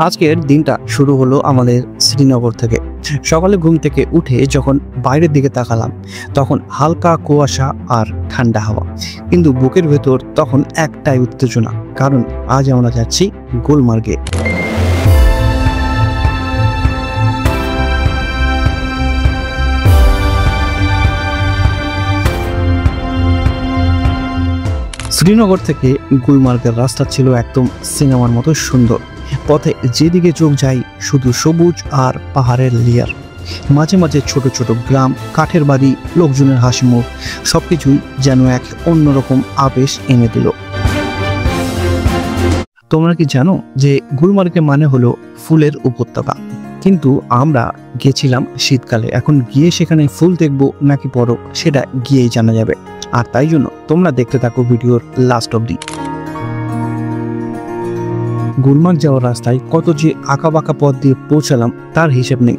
আজকের দিনটা শুরু হলো আমাদের শ্রীনগর থেকে। সকালে ঘুম থেকে উঠে যখন বাইরের দিকে তাকালাম তখন হালকা কুয়াশা আর ঠান্ডা হাওয়া, কিন্তু বুকের ভেতর তখন একটাই উত্তেজনা, কারণ আজ আমরা যাচ্ছি গুলমার্গে। শ্রীনগর থেকে গুলমার্গের রাস্তা ছিল একদম সিনেমার মতো সুন্দর। পথে যেদিকে চোখ যায় শুধু সবুজ আর পাহাড়ের লেয়ার, মাঝে মাঝে ছোট ছোট গ্রাম, কাঠের বাড়ি, লোকজনের হাসিমুখ, সবকিছুই যেন এক অন্যরকম আবেশ এনে দিল। তোমরা কি জানো যে গুলমার্গে মানে হলো ফুলের উপত্যকা, কিন্তু আমরা গেছিলাম শীতকালে। এখন গিয়ে সেখানে ফুল দেখবো নাকি বরফ সেটা গিয়েই জানা যাবে, আর তাই জন্য তোমরা দেখতে থাকো ভিডিওর লাস্ট অবধি। গুলমার্গ যাওয়ার রাস্তায় কত যে আঁকা বাঁকা পথ দিয়ে পৌঁছালাম তার হিসেব নেই।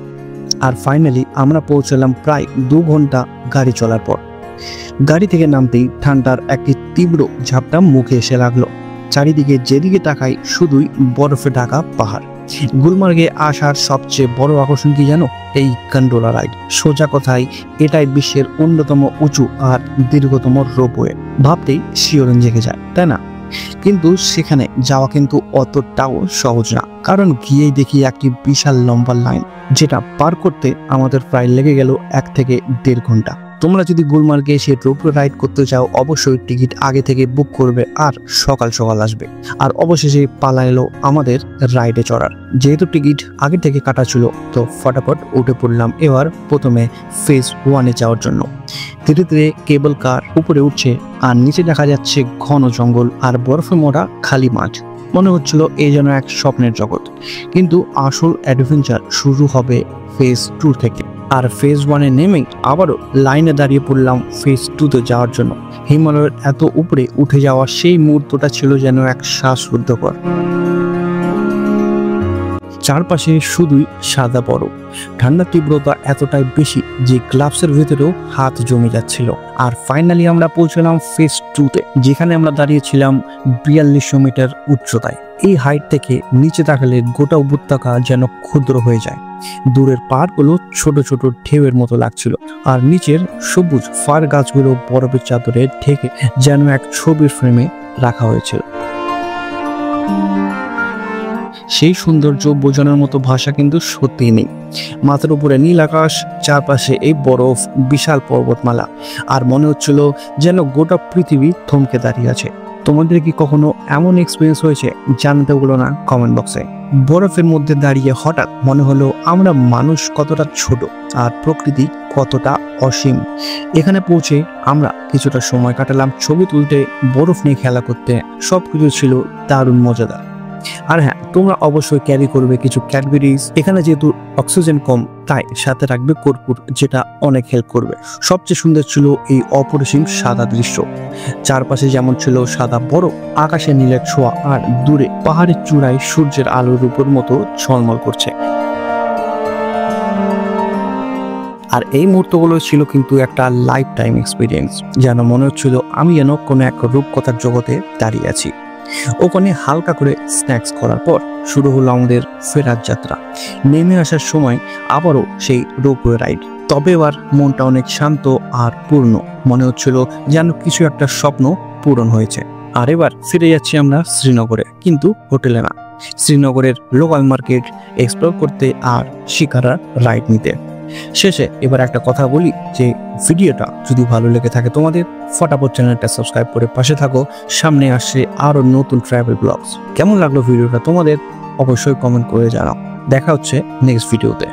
আর ফাইনালি আমরা পৌঁছালাম প্রায় 2 ঘন্টা গাড়ি চলার পর। গাড়ি থেকে নামতেই ঠান্ডার একটি তীব্র ঝাপটা মুখে এসে লাগলো। চারিদিকে যেদিকে তাকাই শুধুই বরফে ঢাকা পাহাড়। গুলমার্গে আসার সবচেয়ে বড় আকর্ষণ কি জানো? এই গন্ডোলা রাইড। সোজা কথায় এটাই বিশ্বের অন্যতম উঁচু আর দীর্ঘতম রোপওয়ে। ভাবতেই শিহরণ জেগে যায়, তাই না? কিন্তু সেখানে যাওয়া কিন্তু অতটাও সহজ না, কারণ গিয়েই দেখি একটি বিশাল লম্বা লাইন, যেটা পার করতে আমাদের প্রায় লেগে গেল 1 থেকে 1.5 ঘন্টা। তোমরা যদি গুলমার্গে এসে রোপওয়ে রাইড করতে চাও অবশ্যই টিকিট আগে থেকে বুক করবে আর সকাল সকাল আসবে। আর অবশেষে পালা এলো আমাদের রাইডে চড়ার। যেহেতু টিকিট আগে থেকে কাটা ছিল তো ফটাফট উঠে পড়লাম এবার প্রথমে ফেজ 1-এ যাওয়ার জন্য। ধীরে ধীরে কেবল কার উপরে উঠছে আর নিচে দেখা যাচ্ছে ঘন জঙ্গল আর বরফে মোড়া খালি মাঠ। মনে হচ্ছিল এই যেন এক স্বপ্নের জগৎ, কিন্তু আসল অ্যাডভেঞ্চার শুরু হবে ফেজ 2 থেকে। আর ফেজ 1-এ নেমেই আবারও লাইনে দাঁড়িয়ে পড়লাম ফেজ 2-তে যাওয়ার জন্য। হিমালয়ের এত উপরে উঠে যাওয়া সেই মুহূর্তটা ছিল যেন এক শ্বাসরুদ্ধকর। চারপাশে শুধুই সাদা বরফ, ঠান্ডার তীব্রতা এতটাই বেশি যে গ্লাভসের ভেতরেও হাত জমে যাচ্ছিল। আর ফাইনালি আমরা পৌঁছলাম ফেজ 2-তে, যেখানে আমরা দাঁড়িয়েছিলাম 4200 মিটার উচ্চতায়। এই হাইট থেকে নিচে তাকালে গোটা উপত্যকা যেন ক্ষুদ্র হয়ে যায়। দূরের পাহাড়গুলো ছোট ছোট ঢেউয়ের মতো লাগছিল, আর নিচের সবুজ ফার গাছগুলো বরফের চাদরে ঢেকে যেন এক ছবির ফ্রেমে রাখা হয়েছিল। সেই সৌন্দর্য বোঝানোর মতো ভাষা কিন্তু সত্যিই নেই। মাথার উপরে নীল আকাশ, চারপাশে এই বরফ, বিশাল পর্বতমালা, আর মনে হচ্ছিল যেন গোটা পৃথিবী থমকে দাঁড়িয়ে আছে। তোমাদের কি কখনো এমন এক্সপিরিয়েন্স হয়েছে? জানাতে বলো না কমেন্ট বক্সে। বরফের মধ্যে দাঁড়িয়ে হঠাৎ মনে হলো আমরা মানুষ কতটা ছোট আর প্রকৃতি কতটা অসীম। এখানে পৌঁছে আমরা কিছুটা সময় কাটালাম ছবি তুলতে, বরফ নিয়ে খেলা করতে। সবকিছু ছিল দারুণ মজাদার। আর হ্যাঁ, তোমরা অবশ্যই ক্যারি করবে কিছু ক্যাডবেরিজ। এখানে যেহেতু অক্সিজেন কম তাই সাথে রাখবে কর্পূর, যেটা অনেক হেল্প করবে। সবচেয়ে সুন্দর ছিল এই অপরিসীম সাদা দৃশ্য। চারপাশে যেমন ছিল সাদা বরফ, আকাশে নীলের ছোঁয়া, আর দূরে পাহাড়ের চূড়ায় সূর্যের আলোর উপর মতো ঝলমল করছে। আর এই মুহূর্তগুলো ছিল কিন্তু একটা লাইফ টাইম এক্সপিরিয়েন্স। যেন মনে হচ্ছিল আমি যেন কোনো এক রূপকথার জগতে দাঁড়িয়ে আছি। ওখানে হালকা করে স্ন্যাক্স করার পর শুরু হলো আমাদের ফেরার যাত্রা। নেমে আসার সময় আবারও সেই রোপওয়ে রাইড, তবে এবার মনটা অনেক শান্ত আর পূর্ণ। মনে হচ্ছিল যেন কিছু একটা স্বপ্ন পূরণ হয়েছে। আর এবার ফিরে যাচ্ছি আমরা শ্রীনগরে, কিন্তু হোটেলে না, শ্রীনগরের লোকাল মার্কেট এক্সপ্লোর করতে আর শিকারা রাইড নিতে। শেষে এবার একটা কথা বলি যে ভিডিওটা যদি ভালো লেগে থাকে তোমাদের, ফটাফট চ্যানেলটা সাবস্ক্রাইব করে পাশে থাকো। সামনে আসছে আরো নতুন ট্রাভেল ব্লগস। কেমন লাগলো ভিডিওটা তোমাদের অবশ্যই কমেন্ট করে জানাও। দেখা হচ্ছে নেক্সট ভিডিওতে।